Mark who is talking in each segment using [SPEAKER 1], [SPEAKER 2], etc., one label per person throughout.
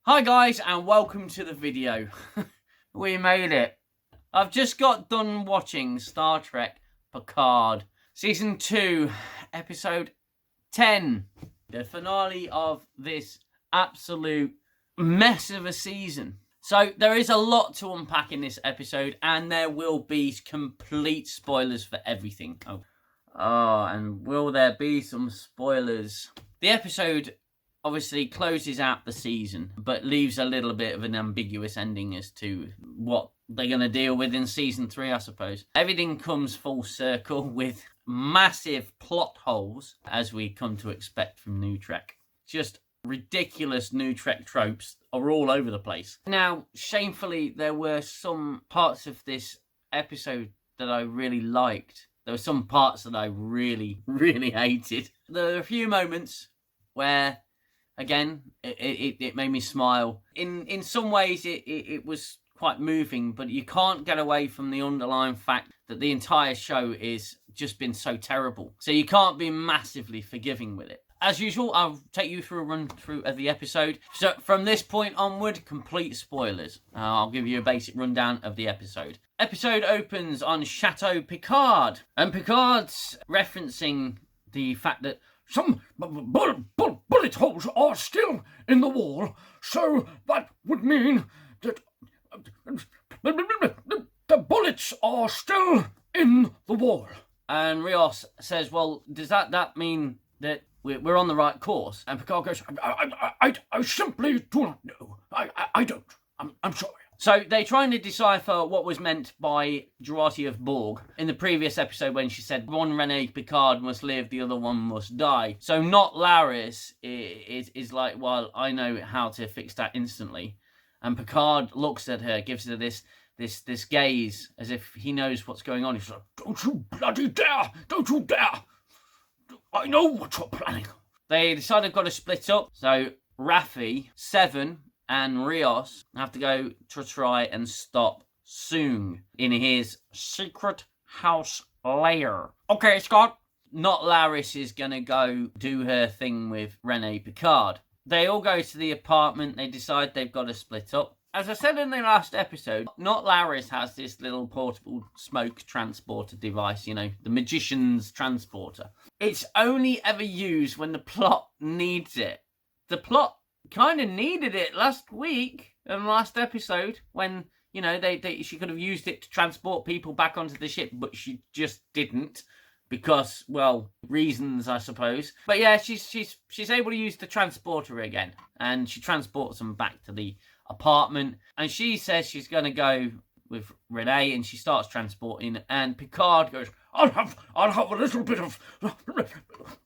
[SPEAKER 1] Hi guys, and welcome to the video. We made it. I've just got done watching Star Trek Picard, Season 2, Episode 10. The finale of this absolute mess of a season. So there is a lot to unpack in this episode, and there will be complete spoilers for everything. And will there be some spoilers? The episode obviously closes out the season, but leaves a little bit of an ambiguous ending as to what they're going to deal with in Season 3, I suppose. Everything comes full circle with massive plot holes, as we come to expect from nutrek. Just ridiculous nutrek tropes are all over the place. Now, shamefully, there were some parts of this episode that I really liked. There were some parts that I really, really hated. There were a few moments where, again, it made me smile. In some ways, it was quite moving, but you can't get away from the underlying fact that the entire show is just been so terrible. So you can't be massively forgiving with it. As usual, I'll take you through a run-through of the episode. So from this point onward, complete spoilers. I'll give you a basic rundown of the episode. Episode opens on Chateau Picard, and Picard's referencing the fact that
[SPEAKER 2] some bullet holes are still in the wall, so that would mean that the bullets are still in the wall.
[SPEAKER 1] And Rios says, well, does that mean that we're on the right course? And Picard goes,
[SPEAKER 2] I simply do not know. I don't. I'm sorry.
[SPEAKER 1] So they're trying to decipher what was meant by Jurati of Borg in the previous episode when she said one Rene Picard must live, the other one must die. So not Laris is like, well, I know how to fix that instantly. And Picard looks at her, gives her this gaze as if he knows what's going on. He's like,
[SPEAKER 2] don't you bloody dare! Don't you dare! I know what you're planning.
[SPEAKER 1] They decide they've got to split up. So Raffi, Seven, and Rios have to go to try and stop Soong in his secret house lair.
[SPEAKER 2] Okay, Scott.
[SPEAKER 1] Not Laris is going to go do her thing with Rene Picard. They all go to the apartment. They decide they've got to split up. As I said in the last episode, Not Laris has this little portable smoke transporter device, you know, the magician's transporter. It's only ever used when the plot needs it. The plot kind of needed it last week and last episode when, you know, she could have used it to transport people back onto the ship, but she just didn't because, well, reasons, I suppose. But yeah, she's able to use the transporter again, and she transports them back to the apartment, and she says she's going to go with Renee, and she starts transporting, and Picard goes,
[SPEAKER 2] I'll have a little bit of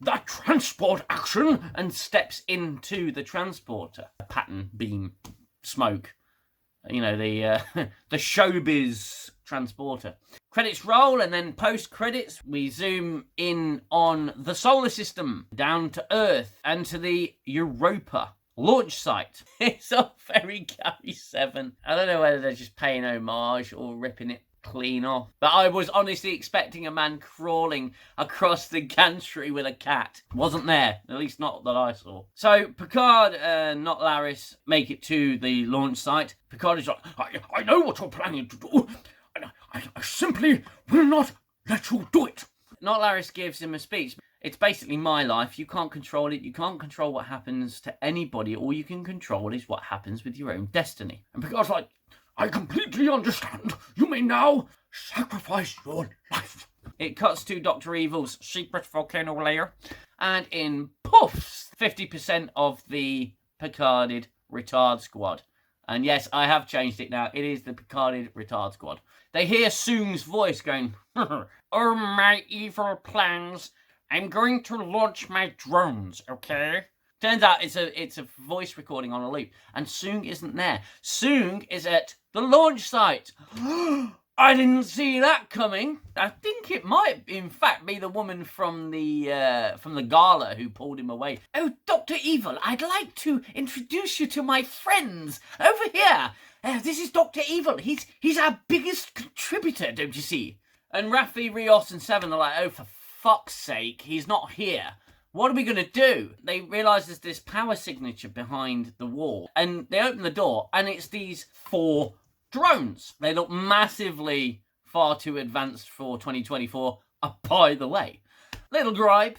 [SPEAKER 2] that transport action,
[SPEAKER 1] and steps into the transporter. A pattern beam smoke. You know, the showbiz transporter. Credits roll, and then post-credits, we zoom in on the solar system, down to Earth, and to the Europa launch site. It's all very Gary 7. I don't know whether they're just paying homage or ripping it clean off. But I was honestly expecting a man crawling across the gantry with a cat. Wasn't there. At least not that I saw. So Picard and Not Laris make it to the launch site. Picard is like,
[SPEAKER 2] I know what you're planning to do. And I simply will not let you do it.
[SPEAKER 1] Not Laris gives him a speech. It's basically my life. You can't control it. You can't control what happens to anybody. All you can control is what happens with your own destiny.
[SPEAKER 2] And Picard's like, I completely understand. You may now sacrifice your life.
[SPEAKER 1] It cuts to Dr. Evil's secret volcano lair. And in puffs, 50% of the Picarded retard squad. And yes, I have changed it now. It is the Picarded retard squad. They hear Soong's voice going, oh, my evil plans. I'm going to launch my drones, okay? Turns out it's a voice recording on a loop, and Soong isn't there. Soong is at the launch site. I didn't see that coming. I think it might, in fact, be the woman from the gala who pulled him away. Oh, Dr. Evil, I'd like to introduce you to my friends over here. This is Dr. Evil. He's our biggest contributor, don't you see? And Raffi, Rios, and Seven are like, oh, for fuck's sake, he's not here. what are we going to do? They realise there's this power signature behind the wall, and they open the door, and it's these 4 drones. They look massively far too advanced for 2024, by the way. Little gripe,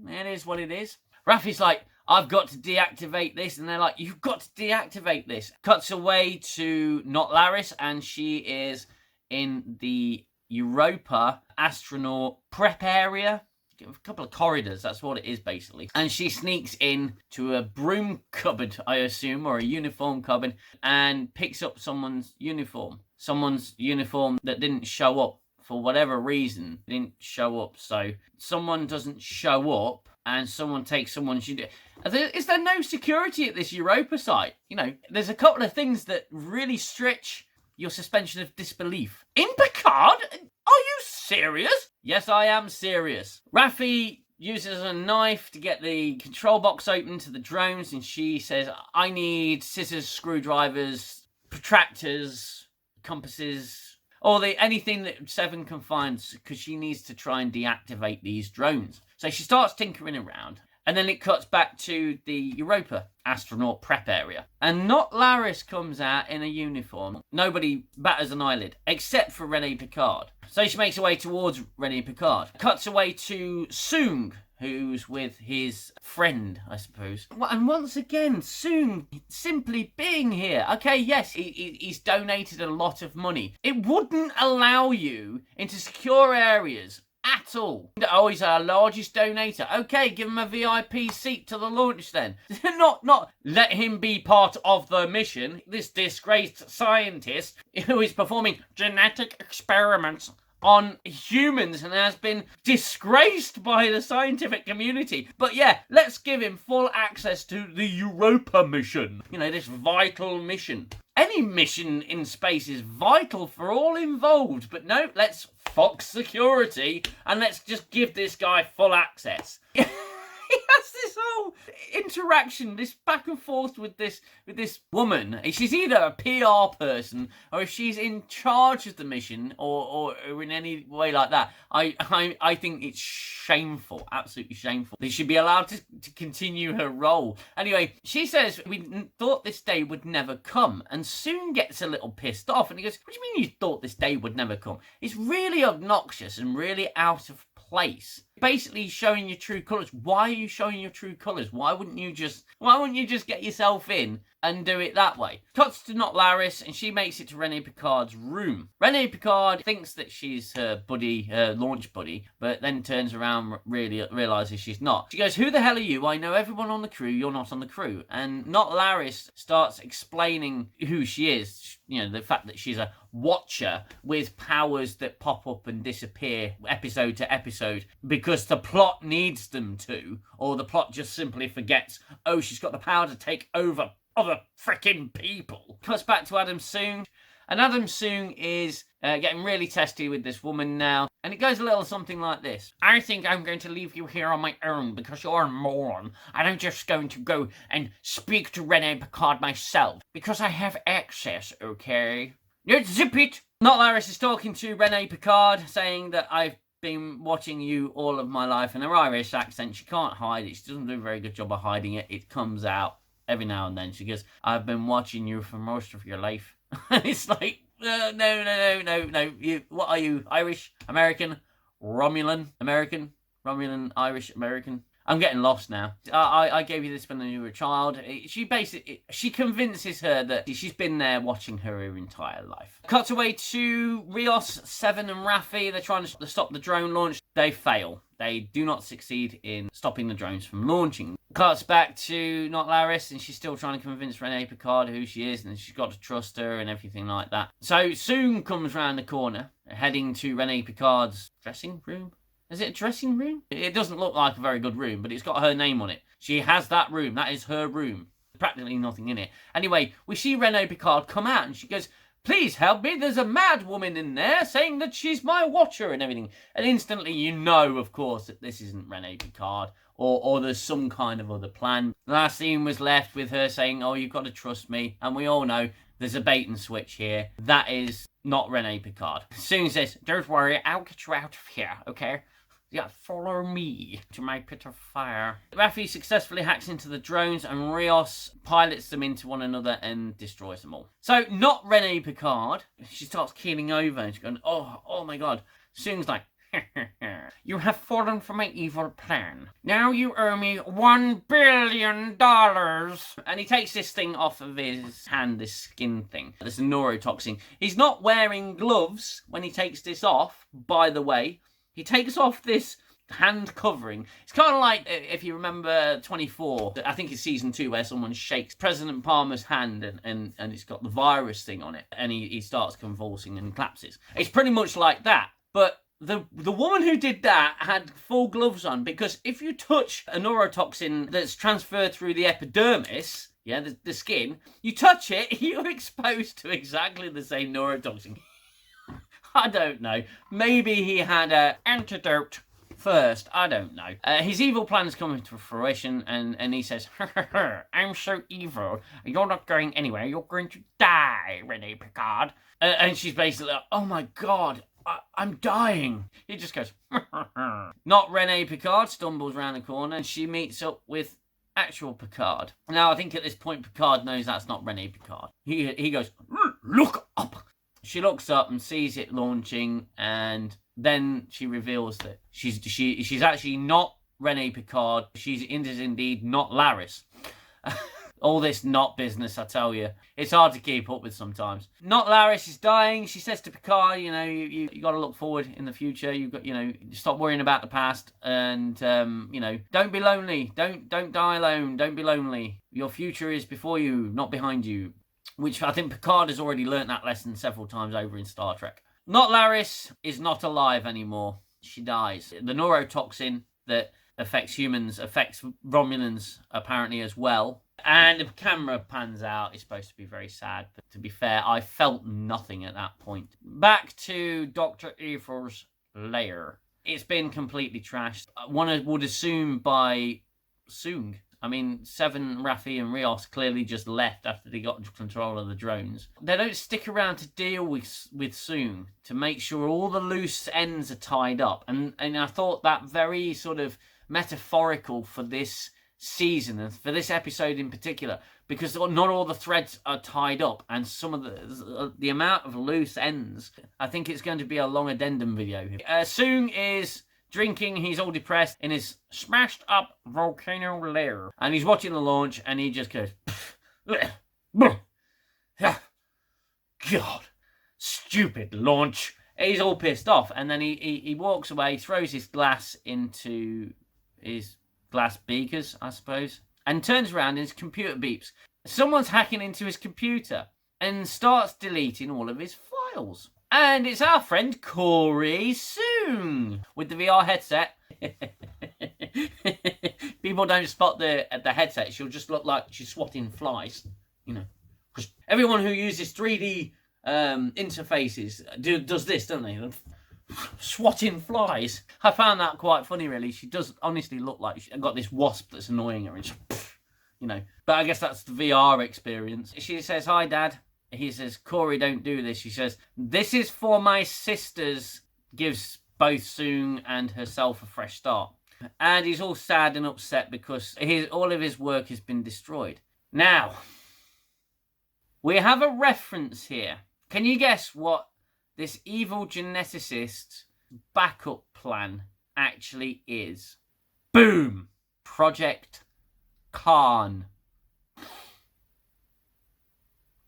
[SPEAKER 1] it is what it is. Raffi's like, I've got to deactivate this, and they're like, you've got to deactivate this. Cuts away to Not Laris, and she is in the Europa astronaut prep area. A couple of corridors, that's what it is basically. And she sneaks in to a broom cupboard, I assume, or a uniform cupboard, and picks up someone's uniform. Someone's uniform that didn't show up for whatever reason. Didn't show up. So someone doesn't show up, and someone takes someone's uniform. Is there no security at this Europa site? You know, there's a couple of things that really stretch your suspension of disbelief. In Picard? Are you serious? Yes, I am serious. Raffi uses a knife to get the control box open to the drones, and she says, I need scissors, screwdrivers, protractors, compasses, or anything that Seven can find, because she needs to try and deactivate these drones. So she starts tinkering around, and then it cuts back to the Europa astronaut prep area. And Not Laris comes out in a uniform. Nobody batters an eyelid, except for Rene Picard. So she makes her way towards Rene Picard. Cuts away to Soong, who's with his friend, I suppose. And once again, Soong simply being here. Okay, yes, he's donated a lot of money. It wouldn't allow you into secure areas at all. Oh, he's our largest donator. Okay, give him a VIP seat to the launch then. not let him be part of the mission. This disgraced scientist who is performing genetic experiments on humans and has been disgraced by the scientific community. But yeah, let's give him full access to the Europa mission. You know, this vital mission. Any mission in space is vital for all involved, but no, let's fuck security and let's just give this guy full access. He has this whole interaction, this back and forth with this woman. She's either a PR person or if she's in charge of the mission or in any way like that. I think it's shameful, absolutely shameful. They should be allowed to continue her role. Anyway, she says, we thought this day would never come, and Soong gets a little pissed off and he goes, what do you mean you thought this day would never come? It's really obnoxious and really out of place. Basically showing your true colours. Why are you showing your true colours? Why wouldn't you just get yourself in and do it that way? Cuts to Not Laris, and she makes it to Rene Picard's room. Rene Picard thinks that she's her buddy, her launch buddy, but then turns around, really realises she's not. She goes, who the hell are you? I know everyone on the crew, you're not on the crew. And Not Laris starts explaining who she is. You know, the fact that she's a watcher with powers that pop up and disappear episode to episode because the plot needs them to, or the plot just simply forgets, oh, she's got the power to take over other frickin' people. Cuts back to Adam Soong, and Adam Soong is getting really testy with this woman now, and it goes a little something like this. I think I'm going to leave you here on my own because you're a moron, and I'm just going to go and speak to Rene Picard myself because I have access, okay? Let's zip it! Not Laris is talking to Rene Picard, saying that I've been watching you all of my life, in her Irish accent. She can't hide it. She doesn't do a very good job of hiding it. It comes out every now and then. She goes, I've been watching you for most of your life. And it's like, no. What are you? Irish? American? Romulan? American? Romulan? Irish? American? I'm getting lost now. I gave you this when you were a child. She convinces her that she's been there watching her entire life. Cuts away to Rios, Seven and Raffi. They're trying to stop the drone launch. They fail. They do not succeed in stopping the drones from launching. Cuts back to Not Laris, and she's still trying to convince Rene Picard who she is, and she's got to trust her and everything like that. So Soong comes round the corner, heading to Rene Picard's dressing room. Is it a dressing room? It doesn't look like a very good room, but it's got her name on it. She has that room. That is her room. Practically nothing in it. Anyway, we see Rene Picard come out, and she goes, please help me, there's a mad woman in there saying that she's my watcher and everything. And instantly you know, of course, that this isn't Rene Picard, or there's some kind of other plan. The last scene was left with her saying, oh, you've got to trust me. And we all know there's a bait and switch here. That is not Rene Picard. Soong says, don't worry, I'll get you out of here, okay? Yeah, follow me to my pit of fire. Raffi successfully hacks into the drones and Rios pilots them into one another and destroys them all. So, not Rene Picard. She starts keeling over and she's going, oh my god. Soong's like, you have fallen for my evil plan. Now you owe me $1 billion. And he takes this thing off of his hand, this skin thing. This neurotoxin. He's not wearing gloves when he takes this off, by the way. He takes off this hand covering. It's kind of like, if you remember 24, I think it's season 2, where someone shakes President Palmer's hand and it's got the virus thing on it. And he starts convulsing and collapses. It's pretty much like that. But the woman who did that had full gloves on, because if you touch a neurotoxin that's transferred through the epidermis, yeah, the skin, you touch it, you're exposed to exactly the same neurotoxin. I don't know. Maybe he had an antidote first. I don't know. His evil plans come to fruition, and he says, I'm so evil. You're not going anywhere. You're going to die, Rene Picard. And she's basically like, oh my god, I'm dying. He just goes, Not Rene Picard stumbles around the corner, and she meets up with actual Picard. Now, I think at this point, Picard knows that's not Rene Picard. He goes, look up. She looks up and sees it launching, and then she reveals that she's actually not Rene Picard. She is indeed not Laris. All this not business, I tell you. It's hard to keep up with sometimes. Not Laris is dying. She says to Picard, you got to look forward in the future. You've got, stop worrying about the past, and don't be lonely. Don't die alone. Don't be lonely. Your future is before you, not behind you. Which I think Picard has already learnt that lesson several times over in Star Trek. Not Laris is not alive anymore. She dies. The neurotoxin that affects humans affects Romulans apparently as well. And the camera pans out. It's supposed to be very sad. But to be fair, I felt nothing at that point. Back to Dr. Evil's lair. It's been completely trashed. One would assume by Soong. I mean, Seven, Raffi and Rios clearly just left after they got control of the drones. They don't stick around to deal with Soong, to make sure all the loose ends are tied up. And I thought that very sort of metaphorical for this season and for this episode in particular, because not all the threads are tied up, and some of the amount of loose ends. I think it's going to be a long addendum video. Soong is drinking, he's all depressed in his smashed up volcano lair. And he's watching the launch and he just goes, God, stupid launch. He's all pissed off. And then he walks away, throws his glass into his glass beakers, I suppose, and turns around and his computer beeps. Someone's hacking into his computer and starts deleting all of his files. And it's our friend Corey Soong with the VR headset. People don't spot the headset. She'll just look like she's swatting flies, Because everyone who uses 3D interfaces does this, don't they? Swatting flies. I found that quite funny, really. She does honestly look like she's got this wasp that's annoying her, and But I guess that's the VR experience. She says, "Hi, Dad." He says, Corey, don't do this. She says, this is for my sisters. Gives both Soong and herself a fresh start. And he's all sad and upset because all of his work has been destroyed. Now, we have a reference here. Can you guess what this evil geneticist's backup plan actually is? Boom! Project Khan.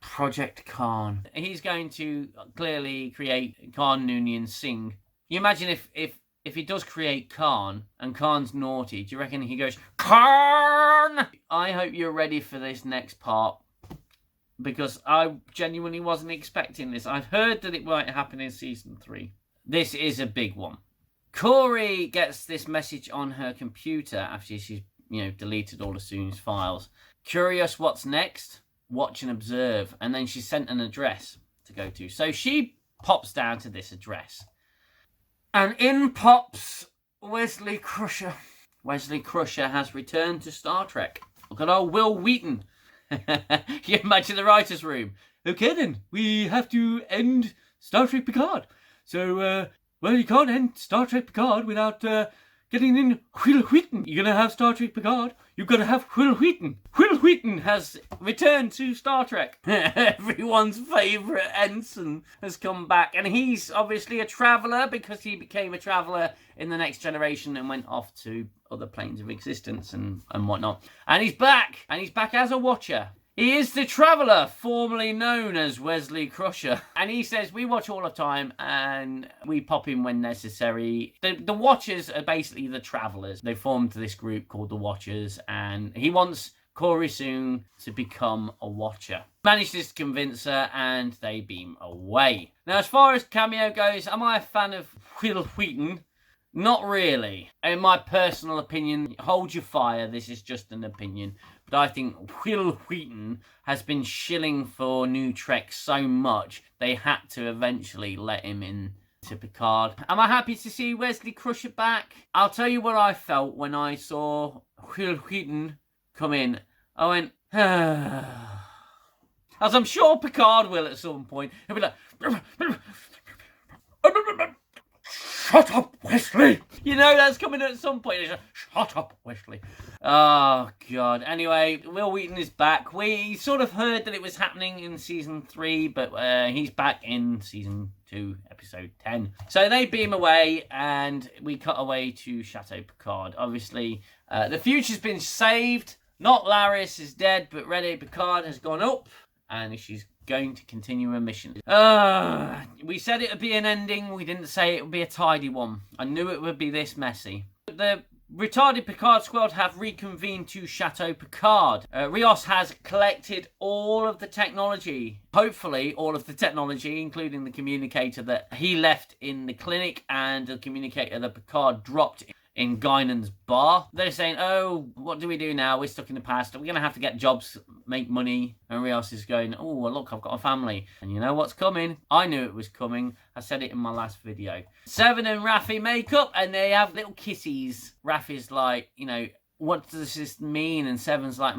[SPEAKER 1] Project Khan. He's going to clearly create Khan Noonien Singh. You imagine if he does create Khan and Khan's naughty, do you reckon he goes, Khan? I hope you're ready for this next part, because I genuinely wasn't expecting this. I've heard that it might happen in season 3. This is a big one. Corey gets this message on her computer after she's, deleted all of Soong's files. Curious what's next? Watch and observe. And then she's sent an address to go to. So she pops down to this address. And in pops Wesley Crusher. Wesley Crusher has returned to Star Trek. Look at old Will Wheaton. You imagine the writer's room. Okay then, we have to end Star Trek Picard. So well, you can't end Star Trek Picard without getting in Will Wheaton. You're going to have Star Trek Picard, you've got to have Will Wheaton. Will Wheaton has returned to Star Trek. Everyone's favourite ensign has come back. And he's obviously a traveller because he became a traveller in the Next Generation and went off to other planes of existence and whatnot. And he's back. And he's back as a Watcher. He is the Traveller, formerly known as Wesley Crusher. And he says, we watch all the time and we pop in when necessary. The Watchers are basically the Travellers. They formed this group called the Watchers, and he wants Corey soon to become a Watcher. Manages to convince her and they beam away. Now, as far as cameo goes, am I a fan of Will Wheaton? Not really. In my personal opinion, hold your fire, this is just an opinion. But I think Will Wheaton has been shilling for nutrek so much, they had to eventually let him in to Picard. Am I happy to see Wesley Crusher back? I'll tell you what I felt when I saw Will Wheaton come in. I went, as I'm sure Picard will at some point. He'll be like,
[SPEAKER 2] Shut up, Wesley!
[SPEAKER 1] you know that's coming at some point. He's like, shut up, Wesley. Oh, God. Anyway, Will Wheaton is back. We sort of heard that it was happening in Season 3, but he's back in Season 2, Episode 10. So they beam away, and we cut away to Chateau Picard. Obviously, the future's been saved. Not Laris is dead, but Rene Picard has gone up, and she's going to continue her mission. We said it would be an ending. We didn't say it would be a tidy one. I knew it would be this messy. The retarded Picard squad have reconvened to Chateau Picard. Rios has collected all of the technology. Hopefully, all of the technology, including the communicator that he left in the clinic and the communicator that Picard dropped in Guinan's bar. They're saying, oh, what do we do now? We're stuck in the past. We're going to have to get jobs, make money. And Rios is going, oh, well, look, I've got a family. And you know what's coming? I knew it was coming. I said it in my last video. Seven and Raffi make up and they have little kissies. Raffi's like, you know, what does this mean? And Seven's like,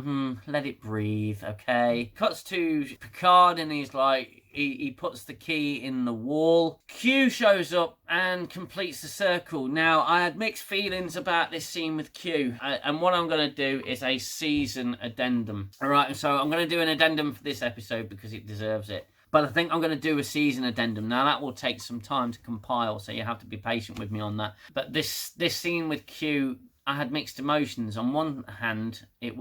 [SPEAKER 1] let it breathe, okay? Cuts to Picard and he's like, he puts the key in the wall. Q shows up and completes the circle. Now, I had mixed feelings about this scene with Q. And what I'm going to do is a season addendum. All right, so I'm going to do an addendum for this episode because it deserves it. But I think I'm going to do a season addendum. Now, that will take some time to compile, so you have to be patient with me on that. But this scene with Q, I had mixed emotions. On one hand, there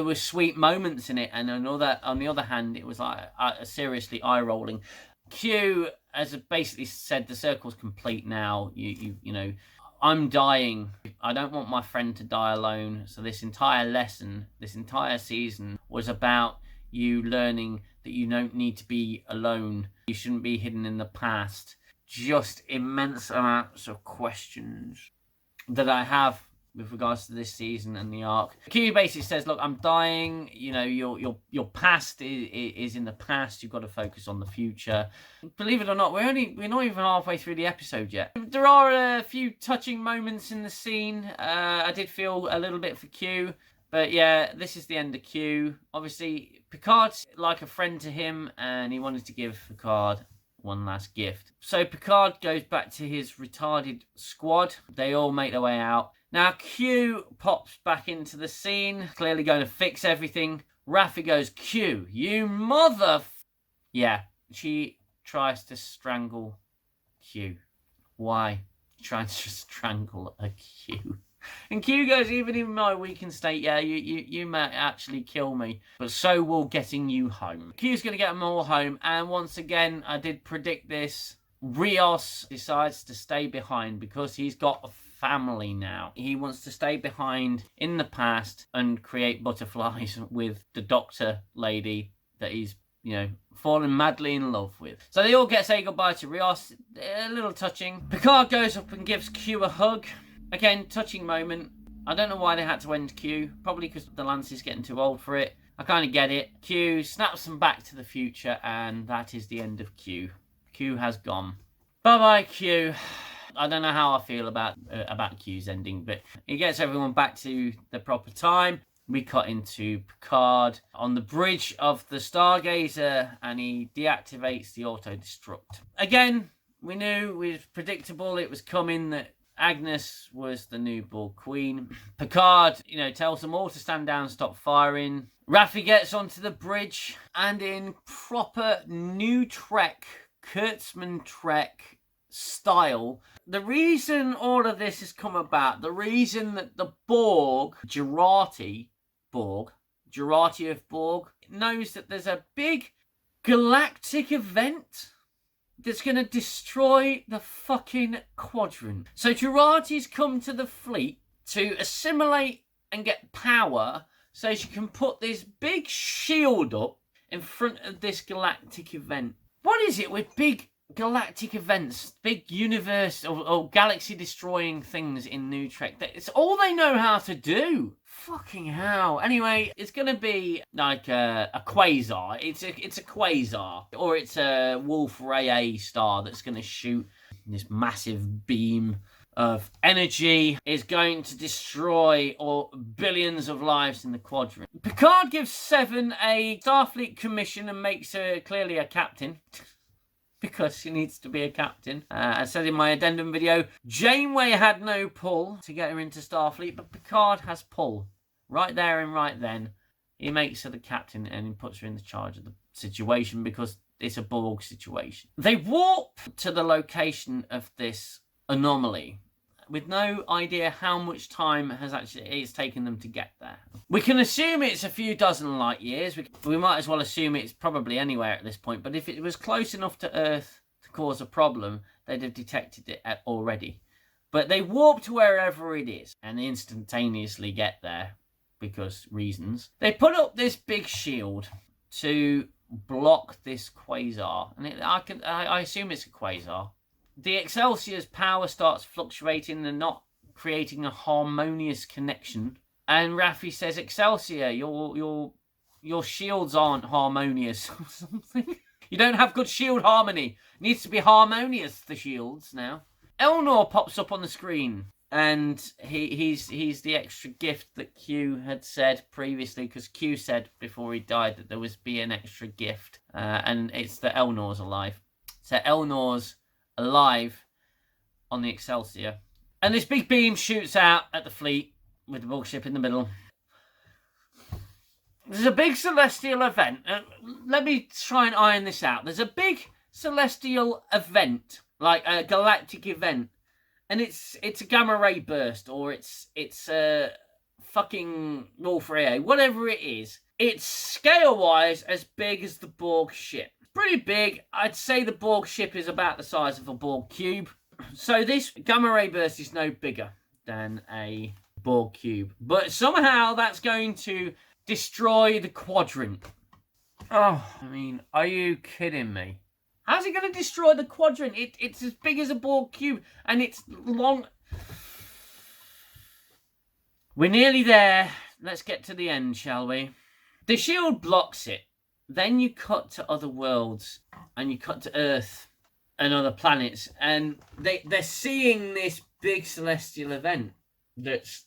[SPEAKER 1] were sweet moments in it, and on the other hand, it was like seriously eye-rolling. Q has basically said the circle's complete now. You know, I'm dying. I don't want my friend to die alone. So this entire lesson, this entire season, was about you learning that you don't need to be alone. You shouldn't be hidden in the past. Just immense amounts of questions that I have with regards to this season and the arc. Q basically says, look, I'm dying, you know, your past is in the past, you've got to focus on the future. Believe it or not, we're not even halfway through the episode yet. There are a few touching moments in the scene. I did feel a little bit for Q, but yeah, this is the end of Q. Obviously, Picard's like a friend to him, and he wanted to give Picard one last gift. So Picard goes back to his retarded squad. They all make their way out. Now, Q pops back into the scene, clearly going to fix everything. Raffi goes, Q, you mother... Yeah, she tries to strangle Q. Why? Trying to strangle a Q. And Q goes, even in my weakened state, yeah, you might actually kill me, but so will getting you home. Q's going to get them all home, and once again, I did predict this. Rios decides to stay behind because he's got a family now. He wants to stay behind in the past and create butterflies with the doctor lady that he's, you know, fallen madly in love with. So they all say goodbye to Rios. A little touching. Picard goes up and gives Q a hug. Again, touching moment. I don't know why they had to end Q. Probably because the Lance is getting too old for it. I kind of get it. Q snaps them back to the future, and that is the end of Q. Q has gone. Bye-bye, Q. I don't know how I feel about Q's ending, but he gets everyone back to the proper time. We cut into Picard on the bridge of the Stargazer, and he deactivates the auto-destruct. Again, We knew, it was predictable, it was coming that Agnes was the new Borg queen. Picard, tells them all to stand down, stop firing. Raffi gets onto the bridge, and in proper nutrek, Kurtzman Trek style, the reason all of this has come about, the reason that the Borg, Jurati of Borg, knows that there's a big galactic event that's going to destroy the fucking quadrant. So Jurati's come to the fleet to assimilate and get power so she can put this big shield up in front of this galactic event. What is it with big galactic events, big universe or galaxy destroying things in New Trek? It's all they know how to do. Fucking hell. Anyway, it's gonna be like a quasar. It's a quasar, or it's a Wolf Rayet star that's gonna shoot this massive beam of energy. Is going to destroy billions of lives in the quadrant. Picard gives Seven a Starfleet commission and makes her clearly a captain. Because she needs to be a captain. I said in my addendum video, Janeway had no pull to get her into Starfleet, but Picard has pull. Right there and right then, he makes her the captain and he puts her in the charge of the situation because it's a Borg situation. They warp to the location of this anomaly with no idea how much time it's taken them to get there. We can assume it's a few dozen light years. We might as well assume it's probably anywhere at this point. But if it was close enough to Earth to cause a problem, they'd have detected it already. But they warp to wherever it is and instantaneously get there because reasons. They put up this big shield to block this quasar. And I assume it's a quasar. The Excelsior's power starts fluctuating and not creating a harmonious connection. And Raffi says, Excelsior, your shields aren't harmonious or something. You don't have good shield harmony. It needs to be harmonious, the shields now. Elnor pops up on the screen. And he's the extra gift that Q had said previously, because Q said before he died that there was be an extra gift. And it's that Elnor's alive. So Elnor's alive on the Excelsior. And this big beam shoots out at the fleet with the Borg ship in the middle. There's a big celestial event. Let me try and iron this out. There's a big celestial event, like a galactic event. And it's a gamma ray burst, or it's a fucking Wolf Rayet, whatever it is. It's scale-wise as big as the Borg ship. Pretty big. I'd say the Borg ship is about the size of a Borg cube. So this gamma ray burst is no bigger than a Borg cube. But somehow that's going to destroy the quadrant. Oh, I mean, are you kidding me? How's it going to destroy the quadrant? It's as big as a Borg cube and it's long. We're nearly there. Let's get to the end, shall we? The shield blocks it. Then you cut to other worlds and you cut to Earth and other planets, and they're seeing this big celestial event that's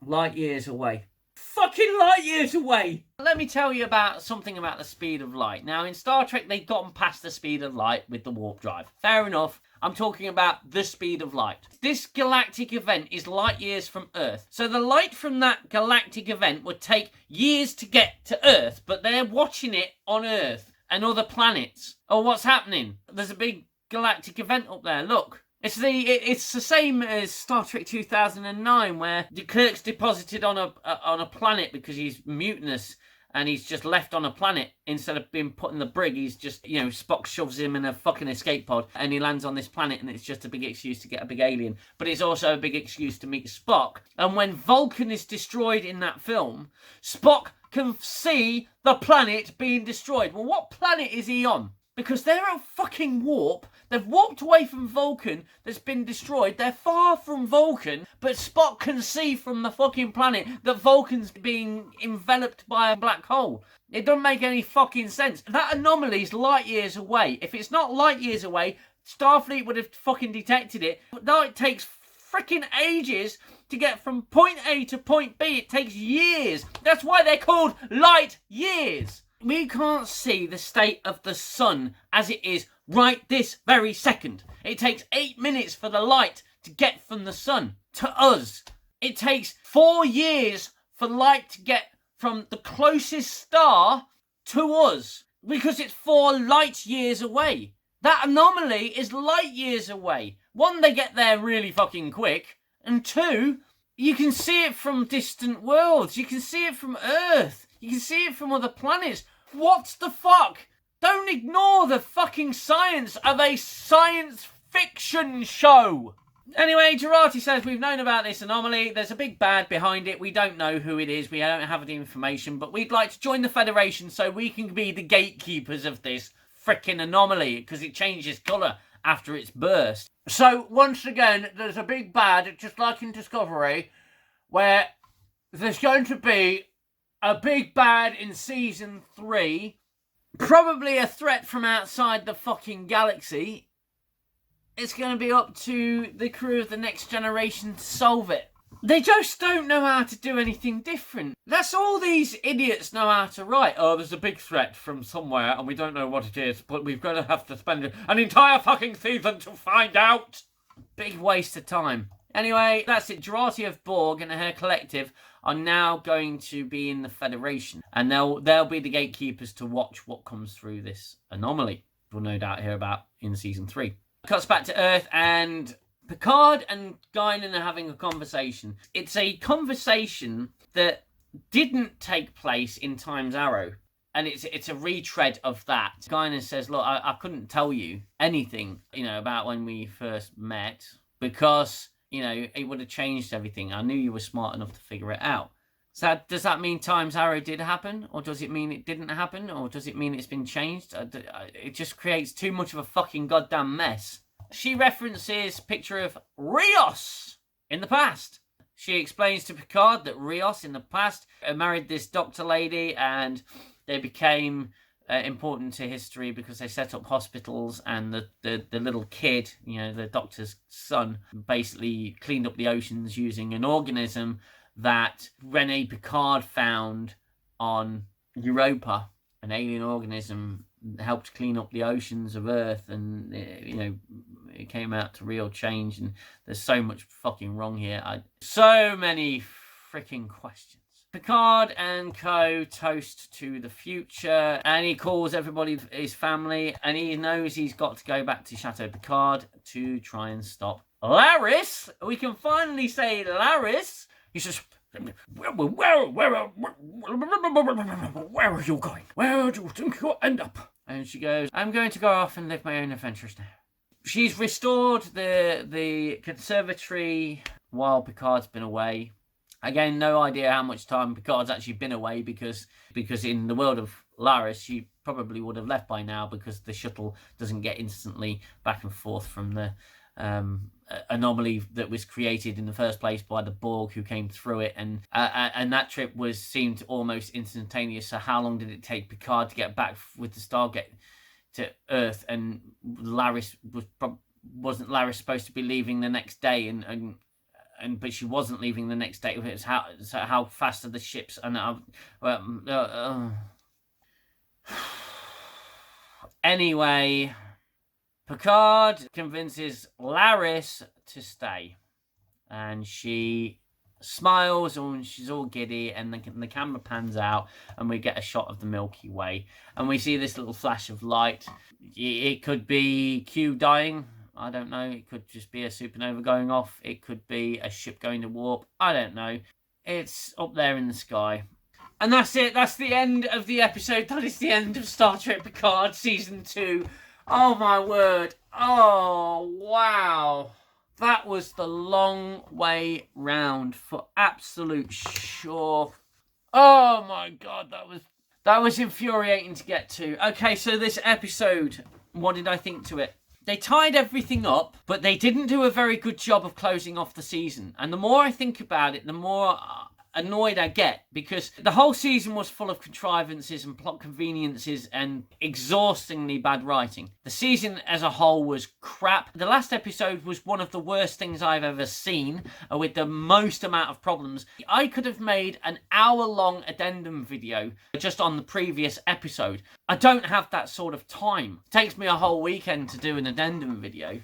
[SPEAKER 1] light years away. Fucking light years away! Let me tell you about something about the speed of light. Now, in Star Trek, they've gotten past the speed of light with the warp drive. Fair enough. I'm talking about the speed of light. This galactic event is light years from Earth. So the light from that galactic event would take years to get to Earth, but they're watching it on Earth and other planets. Oh, what's happening? There's a big galactic event up there. Look. It's the same as Star Trek 2009, where Kirk's deposited on a planet because he's mutinous and he's just left on a planet instead of being put in the brig. He's just, Spock shoves him in a fucking escape pod and he lands on this planet, and it's just a big excuse to get a big alien. But it's also a big excuse to meet Spock. And when Vulcan is destroyed in that film, Spock can see the planet being destroyed. Well, what planet is he on? Because they're a fucking warp. They've warped away from Vulcan that's been destroyed. They're far from Vulcan, but Spock can see from the fucking planet that Vulcan's being enveloped by a black hole. It doesn't make any fucking sense. That anomaly's light years away. If it's not light years away, Starfleet would have fucking detected it. But now it takes freaking ages to get from point A to point B. It takes years. That's why they're called light years. We can't see the state of the sun as it is right this very second. It takes 8 minutes for the light to get from the sun to us. It takes 4 years for light to get from the closest star to us, because it's 4 light years away. That anomaly is light years away. 1, they get there really fucking quick, and 2, you can see it from distant worlds. You can see it from Earth. You can see it from other planets. What the fuck? Don't ignore the fucking science of a science fiction show. Anyway, Jurati says, we've known about this anomaly. There's a big bad behind it. We don't know who it is. We don't have the information. But we'd like to join the Federation so we can be the gatekeepers of this frickin' anomaly, because it changes colour after its burst. So, once again, there's a big bad, just like in Discovery, where there's going to be a big bad in Season 3. Probably a threat from outside the fucking galaxy. It's going to be up to the crew of the Next Generation to solve it. They just don't know how to do anything different. That's all these idiots know how to write. Oh, there's a big threat from somewhere and we don't know what it is, but we're going to have to spend an entire fucking season to find out. Big waste of time. Anyway, that's it. Jurati of Borg and her collective are now going to be in the Federation, and they'll be the gatekeepers to watch what comes through this anomaly. We'll no doubt hear about in Season 3. Cuts back to Earth, and Picard and Guinan are having a conversation. It's a conversation that didn't take place in Time's Arrow, and it's a retread of that. Guinan says, look, I couldn't tell you anything, about when we first met, because, it would have changed everything. I knew you were smart enough to figure it out. So does that mean Time's Arrow did happen? Or does it mean it didn't happen? Or does it mean it's been changed? It just creates too much of a fucking goddamn mess. She references a picture of Rios in the past. She explains to Picard that Rios in the past married this doctor lady, and they became important to history because they set up hospitals, and the little kid, the doctor's son, basically cleaned up the oceans using an organism that Rene Picard found on Europa. An alien organism helped clean up the oceans of Earth, and it came out to real change, and there's so much fucking wrong here. So many freaking questions. Picard and co toast to the future, and he calls everybody his family, and he knows he's got to go back to Chateau Picard to try and stop Laris. We can finally say Laris. He says, where are you going? Where do you think you'll end up? And she goes, I'm going to go off and live my own adventures now. She's restored the conservatory while Picard's been away. Again, no idea how much time Picard's actually been away, because in the world of Laris, she probably would have left by now, because the shuttle doesn't get instantly back and forth from the anomaly that was created in the first place by the Borg who came through it, and that trip seemed almost instantaneous. So how long did it take Picard to get back with the Stargate to Earth? And Laris wasn't Laris supposed to be leaving the next day, but she wasn't leaving the next day. It was how fast are the ships? And anyway, Picard convinces Laris to stay, and she smiles, and she's all giddy, and the camera pans out, and we get a shot of the Milky Way, and we see this little flash of light. It could be Q dying. I don't know. It could just be a supernova going off. It could be a ship going to warp. I don't know. It's up there in the sky. And that's it. That's the end of the episode. That is the end of Star Trek Picard Season 2. Oh, my word. Oh, wow. That was the long way round for absolute sure. Oh, my God. That was infuriating to get to. Okay, so this episode, what did I think to it? They tied everything up, but they didn't do a very good job of closing off the season. And the more I think about it, the more annoyed I get, because the whole season was full of contrivances and plot conveniences and exhaustingly bad writing. The season as a whole was crap. The last episode was one of the worst things I've ever seen, with the most amount of problems. I could have made an hour-long addendum video just on the previous episode. I don't have that sort of time. It takes me a whole weekend to do an addendum video.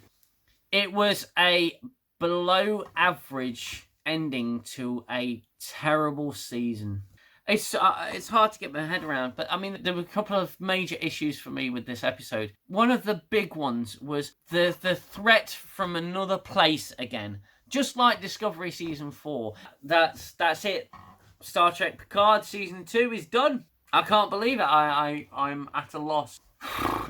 [SPEAKER 1] It was a below average ending to a terrible season. It's hard to get my head around, but I mean, there were a couple of major issues for me with this episode. One of the big ones was the threat from another place again. Just like Discovery Season 4. That's it. Star Trek Picard Season 2 is done. I can't believe it. I'm at a loss.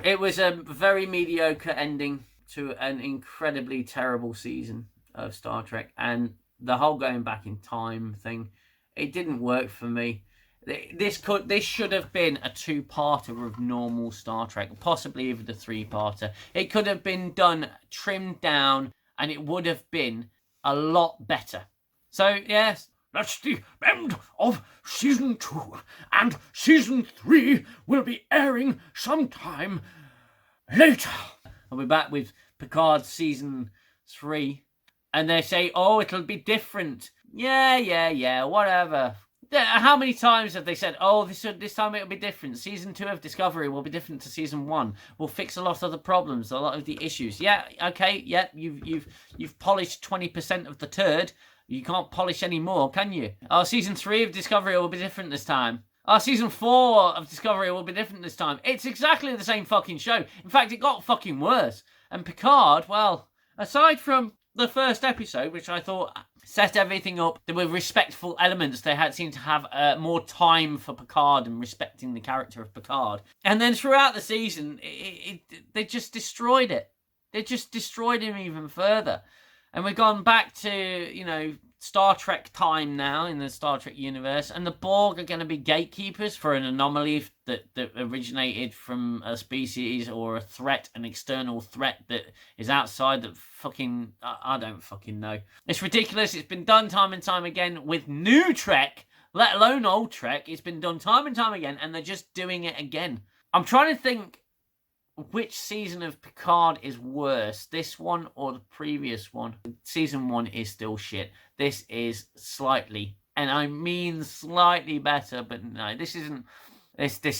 [SPEAKER 1] It was a very mediocre ending to an incredibly terrible season of Star Trek, and the whole going back in time thing, it didn't work for me. This should have been a two-parter of normal Star Trek, possibly even a three-parter. It could have been done, trimmed down, and it would have been a lot better. So, yes.
[SPEAKER 2] That's the end of Season 2, and Season 3 will be airing sometime later.
[SPEAKER 1] I'll be back with Picard Season 3, and they say, oh, it'll be different. Yeah, whatever. How many times have they said, oh, this time it'll be different. Season 2 of Discovery will be different to Season 1. We'll fix a lot of the problems, a lot of the issues. Yeah, okay, yeah, you've polished 20% of the turd. You can't polish any more, can you? Oh, Season 3 of Discovery will be different this time. Oh, Season 4 of Discovery will be different this time. It's exactly the same fucking show. In fact, it got fucking worse. And Picard, well, aside from the first episode, which I thought set everything up, there were respectful elements. They seemed to have more time for Picard and respecting the character of Picard. And then throughout the season, they just destroyed it. They just destroyed him even further. And we've gone back to, Star Trek time now in the Star Trek universe. And the Borg are going to be gatekeepers for an anomaly that originated from a species or a threat, an external threat that is outside that fucking... I don't fucking know. It's ridiculous. It's been done time and time again with new Trek, let alone old Trek. It's been done time and time again, and they're just doing it again. I'm trying to think which season of Picard is worse, this one or the previous one. Season 1 is still shit. This is slightly, and I mean slightly better, but no, this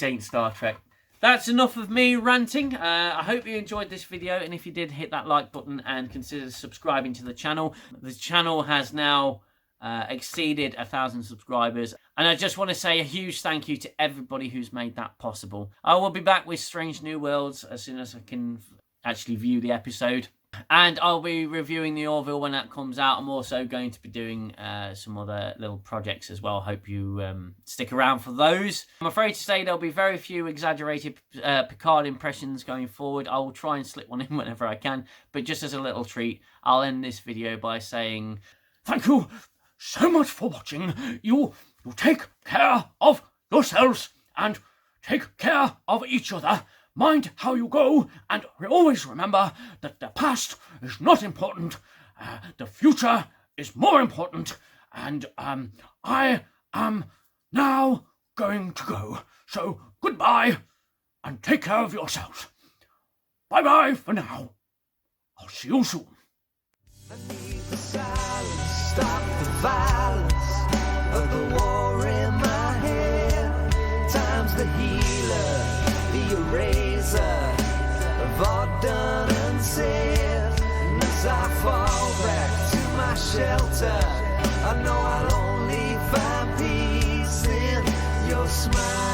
[SPEAKER 1] ain't Star Trek. That's enough of me ranting. I hope you enjoyed this video, and if you did, hit that like button and consider subscribing to the channel. The channel has now exceeded 1,000 subscribers, and I just want to say a huge thank you to everybody who's made that possible. I will be back with Strange New Worlds as soon as I can actually view the episode, and I'll be reviewing the Orville when that comes out. I'm also going to be doing some other little projects as well. Hope you stick around for those. I'm afraid to say there'll be very few exaggerated Picard impressions going forward. I will try and slip one in whenever I can, but just as a little treat, I'll end this video by saying
[SPEAKER 2] thank you so much for watching. You take care of yourselves and take care of each other. Mind how you go, and always remember that the past is not important. The future is more important, and I am now going to go. So goodbye, and take care of yourselves. Bye-bye for now. I'll see you soon.
[SPEAKER 3] I need the silence, stop the violence of the war in my head. Time's the healer, the eraser of all done and said. And as I fall back to my shelter, I know I'll only find peace in your smile.